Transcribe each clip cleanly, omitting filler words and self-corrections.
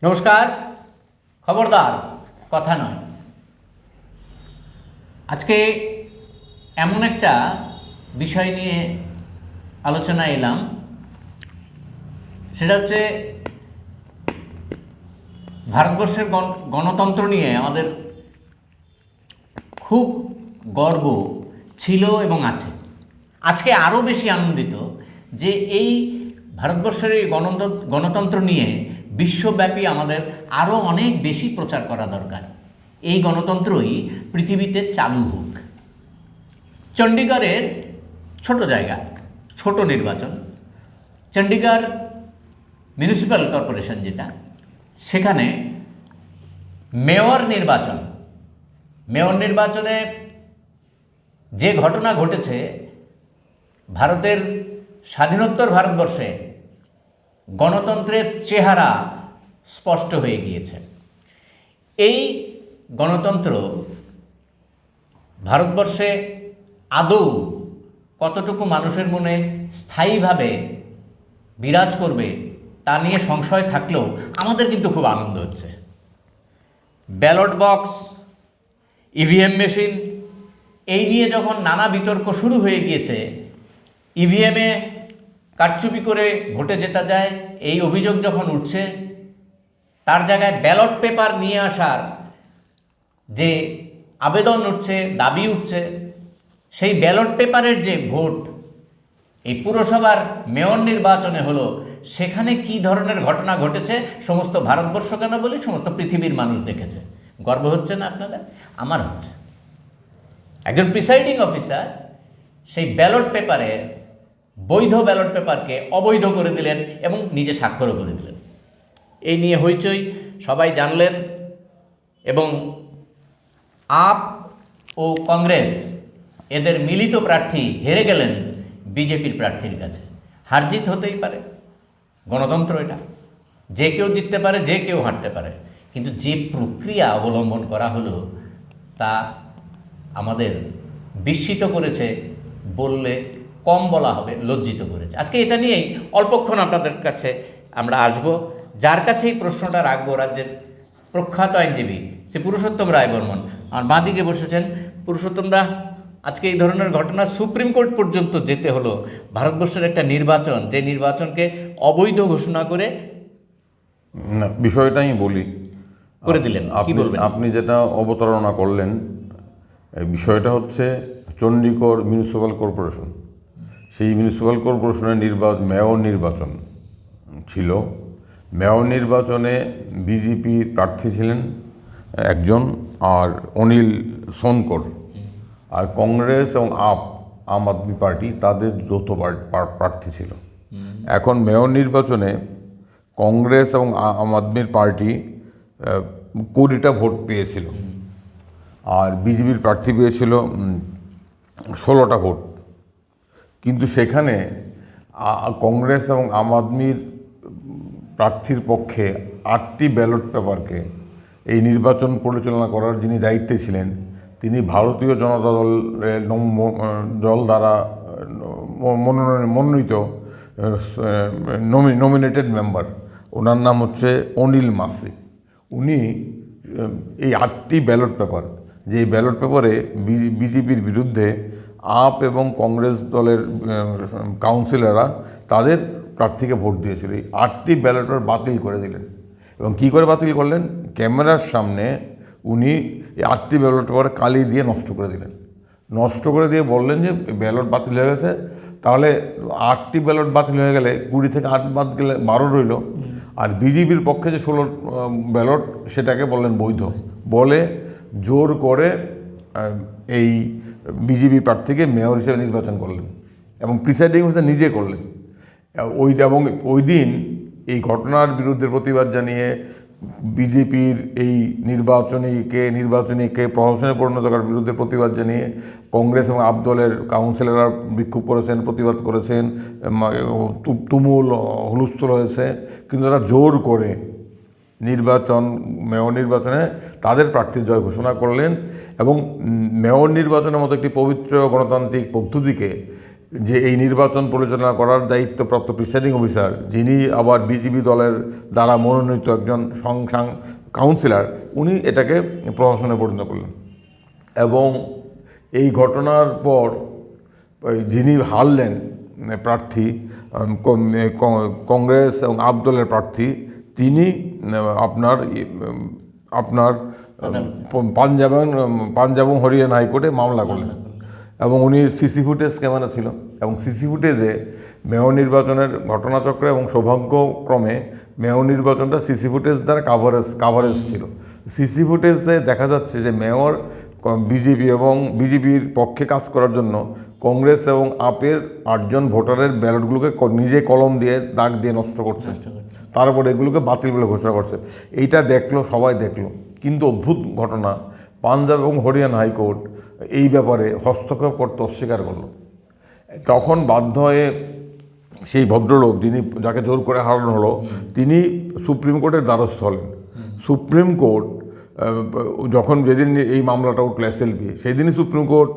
নমস্কার। খবরদার কথা নয়। আজকে এমন একটা বিষয় নিয়ে আলোচনায় এলাম, সেটা হচ্ছে ভারতবর্ষের গণতন্ত্র নিয়ে আমাদের খুব গর্ব ছিল এবং আছে। আজকে আরও বেশি আনন্দিত যে এই ভারতবর্ষের এই গণতন্ত্র নিয়ে বিশ্বব্যাপী আমাদের আরও অনেক বেশি প্রচার করা দরকার। এই গণতন্ত্রই পৃথিবীতে চালু হোক। চণ্ডীগড়ের ছোট জায়গা, ছোট নির্বাচন, চণ্ডীগড় মিউনিসিপ্যাল কর্পোরেশন যেটা, সেখানে মেয়র নির্বাচনে যে ঘটনা ঘটেছে, ভারতের স্বাধীনোত্তর ভারতবর্ষে গণতন্ত্রের চেহারা স্পষ্ট হয়ে গিয়েছে। এই গণতন্ত্র ভারতবর্ষে আদৌ কতটুকু মানুষের মনে স্থায়ীভাবে বিরাজ করবে তা নিয়ে সংশয় থাকলেও আমাদের কিন্তু খুব আনন্দ হচ্ছে। ব্যালট বক্স, ইভিএম মেশিন, এই নিয়ে যখন নানা বিতর্ক শুরু হয়ে গিয়েছে, ইভিএমে কারচুপি করে ভোটে জেতা যায় এই অভিযোগ যখন উঠছে, তার জায়গায় ব্যালট পেপার নিয়ে আসার যে আবেদন উঠছে, দাবি উঠছে, সেই ব্যালট পেপারের যে ভোট এই পুরসভার মেয়র নির্বাচনে হলো, সেখানে কি ধরনের ঘটনা ঘটেছে সমস্ত ভারতবর্ষ কেন বলি, সমস্ত পৃথিবীর মানুষ দেখেছে। গর্ব হচ্ছে না আপনাদের? আমার হচ্ছে। একজন প্রিসাইডিং অফিসার সেই ব্যালট পেপারে, বৈধ ব্যালট পেপারকে অবৈধ করে দিলেন এবং নিজে স্বাক্ষরও করে দিলেন। এই নিয়ে হইচই, সবাই জানলেন এবং আপ ও কংগ্রেস এদের মিলিত প্রার্থী হেরে গেলেন বিজেপির প্রার্থীর কাছে। হারজিত হতেই পারে, গণতন্ত্র এটা, যে কেউ জিততে পারে, যে কেউ হারতে পারে, কিন্তু যে প্রক্রিয়া অবলম্বন করা হলো তা আমাদের বিস্মিত করেছে বললে কম বলা হবে, লজ্জিত করেছে। আজকে এটা নিয়েই অল্পক্ষণ আপনাদের কাছে আমরা আসব। যার কাছে এই প্রশ্নটা রাখবো, রাজ্যের প্রখ্যাত আইনজীবী শ্রী পুরুষোত্তম রায় বর্মন আমার বাঁদিকে বসেছেন। পুরুষোত্তমরা, আজকে এই ধরনের ঘটনা সুপ্রিম কোর্ট পর্যন্ত যেতে হলো, ভারতবর্ষের একটা নির্বাচন, যে নির্বাচনকে অবৈধ ঘোষণা করে না, বিষয়টা আমি বলি করে দিলেন। কি বলবেন? আপনি যেটা অবতারণা করলেন, এই বিষয়টা হচ্ছে চণ্ডীগড় মিউনিসিপ্যাল কর্পোরেশন। সেই মিউনিসিপ্যাল কর্পোরেশনের মেয়র নির্বাচন ছিল। মেয়র নির্বাচনে বিজেপি প্রার্থী ছিলেন একজন, আর অনিল সোনকর, আর কংগ্রেস এবং আম আদমি পার্টি তাদের যৌথ প্রার্থী ছিল। এখন মেয়র নির্বাচনে কংগ্রেস এবং আম আদমির পার্টি 20টা ভোট পেয়েছিল, আর বিজেপির প্রার্থী পেয়েছিল 16টা ভোট। কিন্তু সেখানে কংগ্রেস এবং আম আদমির প্রার্থীর পক্ষে 8টি ব্যালট পেপারকে এই নির্বাচন পরিচালনা করার যিনি দায়িত্বে ছিলেন, তিনি ভারতীয় জনতা দল দ্বারা মনোনীত নমিনেটেড মেম্বার, ওনার নাম হচ্ছে অনিল মাসি। উনি এই 8টি ব্যালট পেপার, যে ব্যালট পেপারে বিজেপির বিরুদ্ধে আপ এবং কংগ্রেস দলের কাউন্সিলররা তাদের প্রার্থীকে ভোট দিয়েছিল, এই 8টি ব্যালট পেপার বাতিল করে দিলেন। এবং কী করে বাতিল করলেন? ক্যামেরার সামনে উনি এই 8টি ব্যালট পেপার কালি দিয়ে নষ্ট করে দিলেন। নষ্ট করে দিয়ে বললেন যে ব্যালট বাতিল হয়ে গেছে, তাহলে 8টি ব্যালট বাতিল হয়ে গেলে 20 থেকে 8 বাদ গেলে 12 রইল, আর বিজেপির পক্ষে যে 16 ব্যালট সেটাকে বললেন বৈধ, বলে জোর করে এই বিজেপি প্রার্থীকে মেয়র হিসেবে নির্বাচন করলেন এবং প্রিসাইডিং অফিসার নিজে করলেন। এবং ওই দিন এই ঘটনার বিরুদ্ধে প্রতিবাদ জানিয়ে বিজেপির এই নির্বাচনীকে প্রহসনে পরিণত করার বিরুদ্ধে প্রতিবাদ জানিয়ে কংগ্রেস এবং আপ দলের কাউন্সিলররা বিক্ষোভ করেছেন, প্রতিবাদ করেছেন, তুমুল হুলস্থুল হয়েছে। কিন্তু তারা জোর করে মেয়র নির্বাচনে তাদের প্রার্থীর জয় ঘোষণা করলেন এবং মেয়র নির্বাচনের মতো একটি পবিত্র গণতান্ত্রিক পদ্ধতিকে যে এই নির্বাচন পরিচালনা করার দায়িত্বপ্রাপ্ত প্রিসাইডিং অফিসার, যিনি আবার বিজেপি দলের দ্বারা মনোনীত একজন কাউন্সিলর, উনি এটাকে প্রশাসনে পরিণত করলেন। এবং এই ঘটনার পর যিনি হারলেন প্রার্থী, কংগ্রেস এবং আপ দলের প্রার্থী, তিনি আপনার পাঞ্জাব এবং হরিয়ানা হাইকোর্টে মামলা করলেন। এবং উনি সিসি ফুটেজ ক্যামেরা ছিল, এবং সিসি ফুটেজে মেয়র নির্বাচনের ঘটনাচক্রে এবং সৌভাগ্যক্রমে মেয়র নির্বাচনটা সিসি ফুটেজ দ্বারা কাভারেজ ছিল। সিসি ফুটেজে দেখা যাচ্ছে যে মেয়র বিজেপি এবং বিজেপির পক্ষে কাজ করার জন্য কংগ্রেস এবং আপের 8 জন ভোটারের ব্যালটগুলোকে নিজে কলম দিয়ে দাগ দিয়ে নষ্ট করছে, তারপরে এগুলোকে বাতিল বলে ঘোষণা করছে। এইটা দেখলো, সবাই দেখলো। কিন্তু অদ্ভুত ঘটনা, পাঞ্জাব এবং হরিয়ানা হাইকোর্ট এই ব্যাপারে হস্তক্ষেপ করতে অস্বীকার করলো। তখন বাধ্য হয়ে সেই ভদ্রলোক, যাকে জোর করে হারানো হলো, তিনি সুপ্রিম কোর্টের দ্বারস্থ হলেন। সুপ্রিম কোর্ট যেদিন এই মামলাটা উঠল এসএলপি, সেই দিনই সুপ্রিম কোর্ট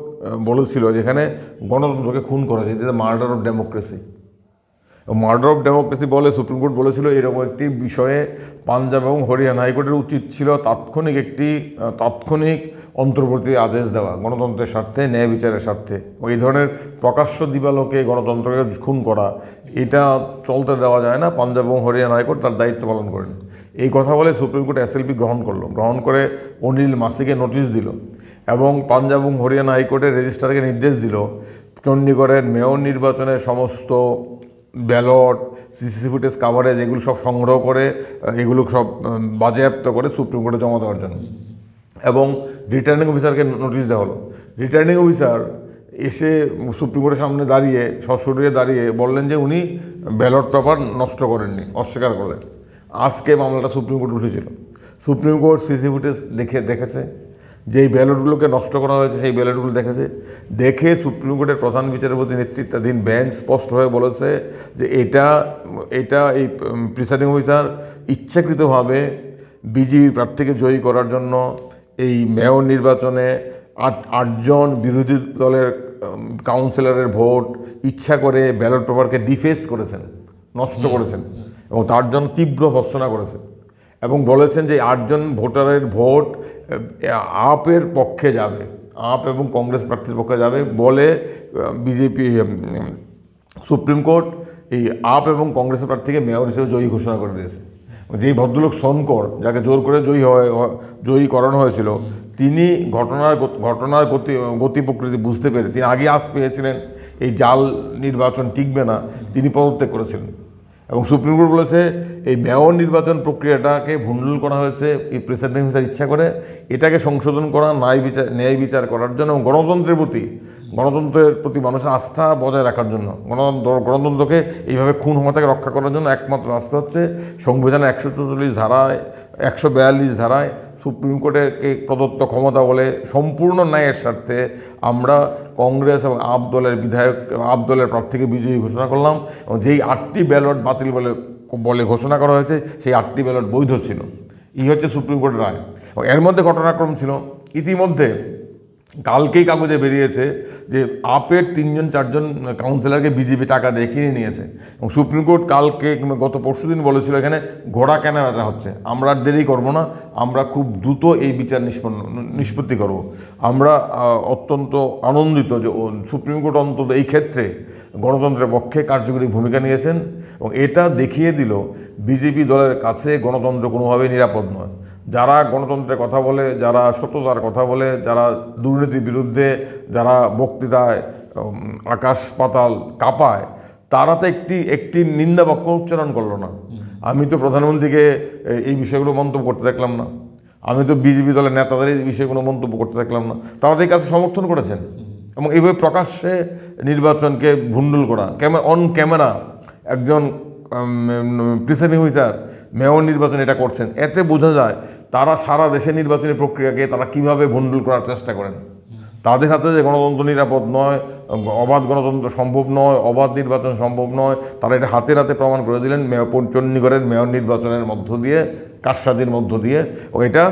বলেছিল যেখানে গণতন্ত্রকে খুন করা যায়, murder of democracy. Murder of democracy বলে সুপ্রিম কোর্ট বলেছিল এরকম একটি বিষয়ে পাঞ্জাব এবং হরিয়ানা হাইকোর্টের উচিত ছিল তাৎক্ষণিক অন্তর্বর্তী আদেশ দেওয়া, গণতন্ত্রের স্বার্থে, ন্যায় বিচারের স্বার্থে। এই ধরনের প্রকাশ্য দিবালোকে গণতন্ত্রকে খুন করা, এটা চলতে দেওয়া যায় না। পাঞ্জাব এবং হরিয়ানা হাইকোর্ট তার দায়িত্ব পালন করেন। এই কথা বলে সুপ্রিম কোর্ট এসএলপি গ্রহণ করে অনিল মাসিকে নোটিশ দিল, এবং পাঞ্জাব এবং হরিয়ানা হাইকোর্টের রেজিস্ট্রারকে নির্দেশ দিল চণ্ডীগড়ের মেয়র নির্বাচনের সমস্ত ব্যালট, সিসি ফুটেজ কাভারেজ, এগুলো সব সংগ্রহ করে, এগুলো সব বাজেয়াপ্ত করে সুপ্রিম কোর্টে জমা দেওয়ার জন্য। এবং রিটার্নিং অফিসারকে নোটিশ দেওয়া হলো। রিটার্নিং অফিসার এসে সুপ্রিম কোর্টের সামনে সশরীরে দাঁড়িয়ে বললেন যে উনি ব্যালট পেপার নষ্ট করেননি, অস্বীকার করলেন। আজকে মামলাটা সুপ্রিম কোর্ট উঠেছিল। সুপ্রিম কোর্ট সিসি ফুটেজ দেখেছে, যেই ব্যালটগুলোকে নষ্ট করা হয়েছে সেই ব্যালটগুলো দেখে সুপ্রিম কোর্টের প্রধান বিচারপতি নেতৃত্বাধীন বেঞ্চ স্পষ্ট হয়ে বলেছে যে এটা এই প্রিসাইডিং অফিসার ইচ্ছাকৃতভাবে বিজেপি প্রার্থীকে জয়ী করার জন্য এই মেয়র নির্বাচনে 8 জন বিরোধী দলের কাউন্সিলরের ভোট ইচ্ছা করে ব্যালট পেপারকে ডিফেস করেছেন, নষ্ট করেছেন, এবং তার জন্য তীব্র ভর্ৎসনা করেছেন। এবং বলেছেন যে 8 জন ভোটারের ভোট আপের পক্ষে যাবে, আপ এবং কংগ্রেস প্রার্থীর পক্ষে যাবে বলে সুপ্রিম কোর্ট এই আপ এবং কংগ্রেসের প্রার্থীকে মেয়র হিসেবে জয়ী ঘোষণা করে দিয়েছে। যেই ভদ্রলোক শঙ্কর, যাকে জোর করে জয়ী করানো হয়েছিল, তিনি ঘটনার গতি প্রকৃতি বুঝতে পেরে, তিনি আগে আশ পেয়েছিলেন এই জাল নির্বাচন টিকবে না, তিনি পদত্যাগ করেছিলেন। এবং সুপ্রিম কোর্ট বলেছে এই মেয়র নির্বাচন প্রক্রিয়াটাকে ভণ্ডুল করা হয়েছে এই প্রিসাইডিং অফিসার ইচ্ছা করে, এটাকে সংশোধন করা, ন্যায় বিচার করার জন্য এবং গণতন্ত্রের প্রতি মানুষের আস্থা বজায় রাখার জন্য, গণতন্ত্রকে এইভাবে খুন হওয়া থেকে রক্ষা করার জন্য একমাত্র রাস্তা হচ্ছে সংবিধানের 144 ধারায়, 142 ধারায় সুপ্রিম কোর্টেরকে প্রদত্ত ক্ষমতা বলে সম্পূর্ণ ন্যায়ের স্বার্থে আমরা কংগ্রেস এবং আপ দলের প্রার্থীকে বিজয়ী ঘোষণা করলাম। এবং যেই 8টি ব্যালট বাতিল বলে ঘোষণা করা হয়েছে, সেই 8টি ব্যালট বৈধ ছিল। এই হচ্ছে সুপ্রিম কোর্টের রায়। এবং এর মধ্যে ঘটনাক্রম ছিল, ইতিমধ্যে কালকেই কাগজে বেরিয়েছে যে আপের 3-4 জন কাউন্সিলরকে বিজেপি টাকা দিয়ে কিনে নিয়েছে। এবং সুপ্রিম কোর্ট কালকে কিংবা গত পরশুদিন বলেছিল এখানে ঘোড়া কেনা বেচা হচ্ছে, আমরা আর দেরি করবো না, আমরা খুব দ্রুত এই বিচার নিষ্পত্তি করব। আমরা অত্যন্ত আনন্দিত যে সুপ্রিম কোর্ট অন্তত এই ক্ষেত্রে গণতন্ত্রের পক্ষে কার্যকরী ভূমিকা নিয়েছেন, এবং এটা দেখিয়ে দিল বিজেপি দলের কাছে গণতন্ত্র কোনোভাবেই নিরাপদ নয়। যারা গণতন্ত্রের কথা বলে, যারা সত্যতার কথা বলে, যারা দুর্নীতির বিরুদ্ধে, যারা বক্তৃতায় আকাশ পাতাল কাঁপায়, তারা তো একটি নিন্দা বাক্য উচ্চারণ করলো না। আমি তো প্রধানমন্ত্রীকে এই বিষয়গুলো মন্তব্য করতে দেখলাম না, আমি তো বিজেপি দলের নেতাদের এই বিষয়গুলো মন্তব্য করতে দেখলাম না। তারা তো এই কাছে সমর্থন করেছেন, এবং এইভাবে প্রকাশ্যে নির্বাচনকে ভণ্ডুল করা, অন ক্যামেরা একজন প্রিসাইডিং অফিসার মেয়র নির্বাচন এটা করছেন, এতে বোঝা যায় তারা সারা দেশের নির্বাচনী প্রক্রিয়াকে তারা কীভাবে ভণ্ডুল করার চেষ্টা করেন। তাদের হাতে যে গণতন্ত্র নিরাপদ নয়, অবাধ গণতন্ত্র সম্ভব নয়, অবাধ নির্বাচন সম্ভব নয়, তারা এটা হাতে হাতে প্রমাণ করে দিলেন চণ্ডীগড়ের মেয়র নির্বাচনের মধ্য দিয়ে, কারসাজির মধ্য দিয়ে। ও এটা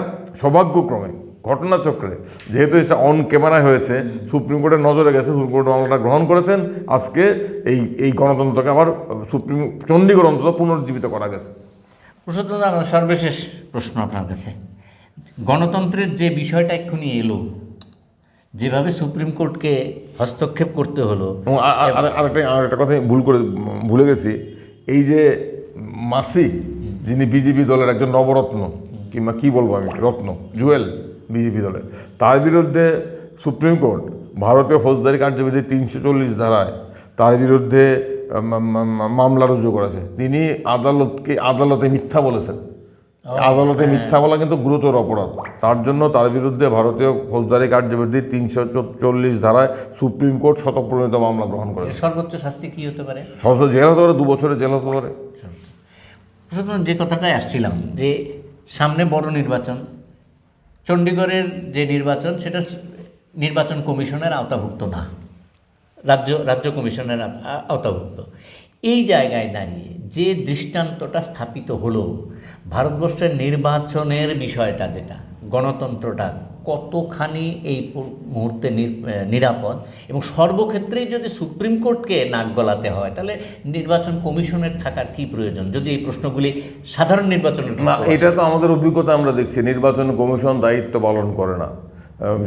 সৌভাগ্যক্রমে ঘটনাচক্রে, যেহেতু এটা অন ক্যামেরায় হয়েছে, সুপ্রিম কোর্টের নজরে গেছে, সুপ্রিম কোর্ট মামলাটা গ্রহণ করেছেন, আজকে এই গণতন্ত্রকে আবার চণ্ডীগড় অন্তত পুনর্জীবিত করা গেছে। প্রশ্ন আমার সর্বশেষ প্রশ্ন আপনার কাছে, গণতন্ত্রের যে বিষয়টা এক্ষুনি এলো, যেভাবে সুপ্রিম কোর্টকে হস্তক্ষেপ করতে হলো, এবং আরেকটা কথা ভুলে গেছি, এই যে মাসি, যিনি বিজেপি দলের একজন নবরত্ন, কিংবা কি বলবো আমি, রত্ন, জুয়েল বিজেপি দলের, তার বিরুদ্ধে সুপ্রিম কোর্ট ভারতীয় ফৌজদারি কার্যবিধি 340 ধারায় তার বিরুদ্ধে মামলা রুজু করেছে। তিনি আদালতে মিথ্যা বলেছেন। আদালতে মিথ্যা বলা কিন্তু গুরুতর অপরাধ। তার জন্য তার বিরুদ্ধে ভারতীয় ফৌজদারি কার্যবিধি 340 ধারায় সুপ্রিম কোর্ট স্বতঃপ্রণীত মামলা গ্রহণ করেছে। সর্বোচ্চ শাস্তি কি হতে পারে? সর্বোচ্চ জেল হতে পারে, 2 বছরের জেল হতে পারে। যে কথাটায় আসছিলাম, যে সামনে বড় নির্বাচন, চণ্ডীগড়ের যে নির্বাচন, সেটা নির্বাচন কমিশনের আওতাভুক্ত না, রাজ্য কমিশনের আওতাভুক্ত। এই জায়গায় দাঁড়িয়ে যে দৃষ্টান্তটা স্থাপিত হলো, ভারতবর্ষের নির্বাচনের বিষয়টা, যেটা গণতন্ত্রটা কতখানি এই মুহূর্তে নিরাপদ, এবং সর্বক্ষেত্রেই যদি সুপ্রিম কোর্টকে নাক গলাতে হয়, তাহলে নির্বাচন কমিশনের থাকার কি প্রয়োজন, যদি এই প্রশ্নগুলি সাধারণ নির্বাচনের? না, এটা তো আমাদের অভিজ্ঞতা আমরা দেখছি, নির্বাচন কমিশন দায়িত্ব পালন করে না।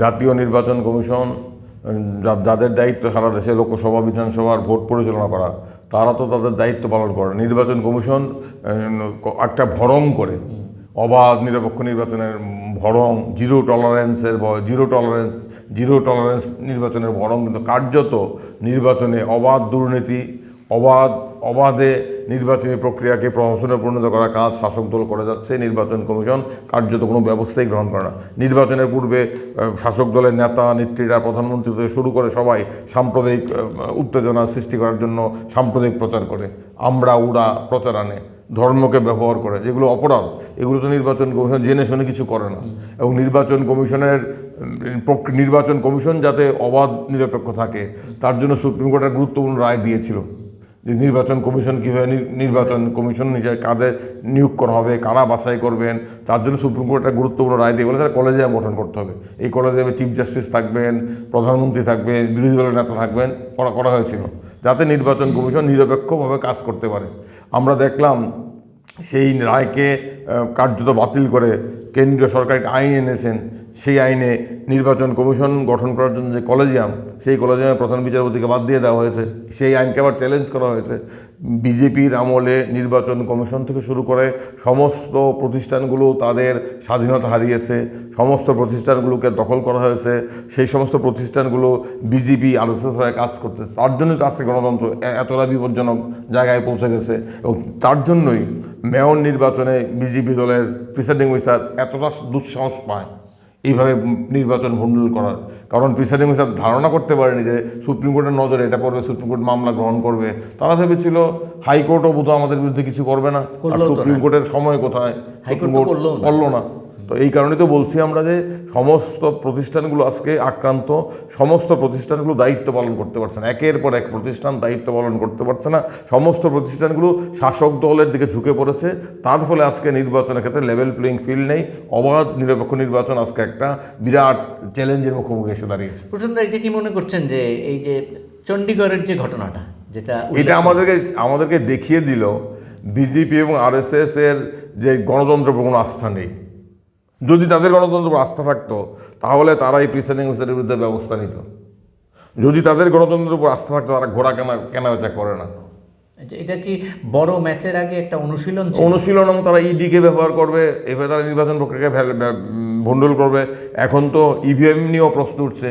জাতীয় নির্বাচন কমিশন, যাদের দায়িত্ব সারা দেশে লোকসভা বিধানসভার ভোট পরিচালনা করা, তারা তো তাদের দায়িত্ব পালন করে। নির্বাচন কমিশন একটা ভরং করে, অবাধ নিরপেক্ষ নির্বাচনের ভরং, জিরো টলারেন্স নির্বাচনের ভরং, কিন্তু কার্যত নির্বাচনে অবাধ দুর্নীতি, অবাধে নির্বাচনী প্রক্রিয়াকে প্রহসনে পরিণত করা কাজ শাসক দল করে যাচ্ছে। নির্বাচন কমিশন কার্যত কোনো ব্যবস্থাই গ্রহণ করে না। নির্বাচনের পূর্বে শাসক দলের নেতা নেত্রীরা, প্রধানমন্ত্রী থেকে শুরু করে সবাই সাম্প্রদায়িক উত্তেজনা সৃষ্টি করার জন্য সাম্প্রদায়িক প্রচার করে, আমরা উড়া প্রচার আনে, ধর্মকে ব্যবহার করে, যেগুলো অপরাধ। এগুলো তো নির্বাচন কমিশন জেনে শুনে কিছু করে না। এবং নির্বাচন কমিশন যাতে অবাধ নিরপেক্ষ থাকে, তার জন্য সুপ্রিম কোর্ট একটা গুরুত্বপূর্ণ রায় দিয়েছিল, যে নির্বাচন কমিশন কীভাবে নির্বাচন কমিশন নিজের কাদের নিয়োগ করা হবে, কারা বাছাই করবেন, তার জন্য সুপ্রিম কোর্ট একটা গুরুত্বপূর্ণ রায় দিয়ে বলেছে কলেজিয়াম গঠন করতে হবে। এই কলেজিয়ামে চিফ জাস্টিস থাকবেন, প্রধানমন্ত্রী থাকবেন, বিরোধী দলের নেতা থাকবেন, করা হয়েছিল যাতে নির্বাচন কমিশন নিরপেক্ষভাবে কাজ করতে পারে। আমরা দেখলাম সেই রায়কে কার্যত বাতিল করে কেন্দ্রীয় সরকার একটা আইন এনেছেন। সেই আইনে নির্বাচন কমিশন গঠন করার জন্য যে কলেজিয়াম, সেই কলেজিয়ামের প্রধান বিচারপতিকে বাদ দিয়ে দেওয়া হয়েছে। সেই আইনকে আবার চ্যালেঞ্জ করা হয়েছে। বিজেপির আমলে নির্বাচন কমিশন থেকে শুরু করে সমস্ত প্রতিষ্ঠানগুলো তাদের স্বাধীনতা হারিয়েছে, সমস্ত প্রতিষ্ঠানগুলোকে দখল করা হয়েছে। সেই সমস্ত প্রতিষ্ঠানগুলো বিজেপি আরএসএস হয়ে কাজ করতেছে। তার জন্যই তো আজকে গণতন্ত্র এতটা বিপজ্জনক জায়গায় পৌঁছে গেছে। এবং তার জন্যই মেয়র নির্বাচনে বিজেপি দলের প্রিসাইডিং অফিসার এতটা দুঃসাহস পায় এইভাবে নির্বাচন ভণ্ডুল করার। কারণ প্রিসাইডিং অফিসার ধারণা করতে পারেনি যে সুপ্রিম কোর্টের নজরে এটা পড়বে, সুপ্রিম কোর্ট মামলা গ্রহণ করবে। তারা ভেবেছিল হাইকোর্টও বোধহয় আমাদের বিরুদ্ধে কিছু করবে না, আর সুপ্রিম কোর্টের সময় কোথায়, সুপ্রিম কোর্ট করলো না। তো এই কারণে তো বলছি আমরা যে সমস্ত প্রতিষ্ঠানগুলো আজকে আক্রান্ত, সমস্ত প্রতিষ্ঠানগুলো দায়িত্ব পালন করতে পারছে না, একের পর এক প্রতিষ্ঠান দায়িত্ব পালন করতে পারছে না। সমস্ত প্রতিষ্ঠানগুলো শাসক দলের দিকে ঝুঁকে পড়েছে। তার ফলে আজকে নির্বাচনের ক্ষেত্রে লেভেল প্লেইং ফিল্ড নেই। অবাধ নিরপেক্ষ নির্বাচন আজকে একটা বিরাট চ্যালেঞ্জের মুখোমুখি এসে দাঁড়িয়েছে। প্রচন্ড, এটা কি মনে করছেন যে এই যে চণ্ডীগড়ের যে ঘটনাটা, এটা আমাদেরকে দেখিয়ে দিল বিজেপি এবং আরএসএস এর যে গণতন্ত্রের উপর কোনো আস্থা নেই। যদি তাদের গণতন্ত্রের উপর আস্থা থাকতো, তাহলে তারা এই প্রিসাইডিং অফিসারের বিরুদ্ধে ব্যবস্থা নিত। যদি তাদের গণতন্ত্রের উপর আস্থা থাকতো, তারা ঘোড়া কেনাবেচা করে না। এটা কি বড় ম্যাচের আগে একটা অনুশীলন এবং তারা ইডিকে ব্যবহার করবে, এভাবে তারা নির্বাচন প্রক্রিয়াকে ভণ্ডুল করবে। এখন তো ইভিএম নিয়েও প্রশ্ন উঠছে।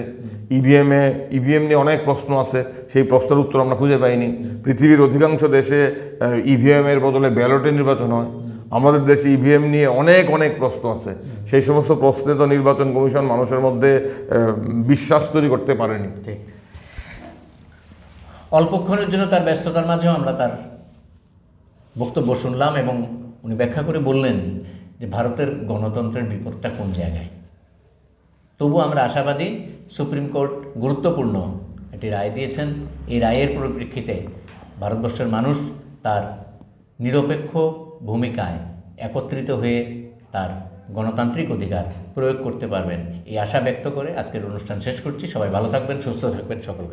ইভিএম নিয়ে অনেক প্রশ্ন আছে, সেই প্রশ্নের উত্তর আমরা খুঁজে পাইনি। পৃথিবীর অধিকাংশ দেশে ইভিএমের বদলে ব্যালটে নির্বাচন হয়। আমাদের দেশে ইভিএম নিয়ে অনেক প্রশ্ন আছে। সেই সমস্ত প্রশ্নে তো নির্বাচন কমিশন মানুষের মধ্যে বিশ্বাস তৈরি করতে পারেনি। ঠিক, অল্পক্ষণের জন্য তার ব্যস্ততার মাঝেও আমরা তার বক্তব্য শুনলাম, এবং উনি ব্যাখ্যা করে বললেন যে ভারতের গণতন্ত্রের বিপদটা কোন জায়গায়। তবু আমরা আশাবাদী, সুপ্রিম কোর্ট গুরুত্বপূর্ণ একটি রায় দিয়েছেন। এই রায়ের পরিপ্রেক্ষিতে ভারতবর্ষের মানুষ তার নিরপেক্ষ ভূমিকায় একত্রিত হয়ে তার গণতান্ত্রিক অধিকার প্রয়োগ করতে পারবেন এই আশা ব্যক্ত করে আজকের অনুষ্ঠান শেষ করছি। সবাই ভালো থাকবেন, সুস্থ থাকবেন, সকলকে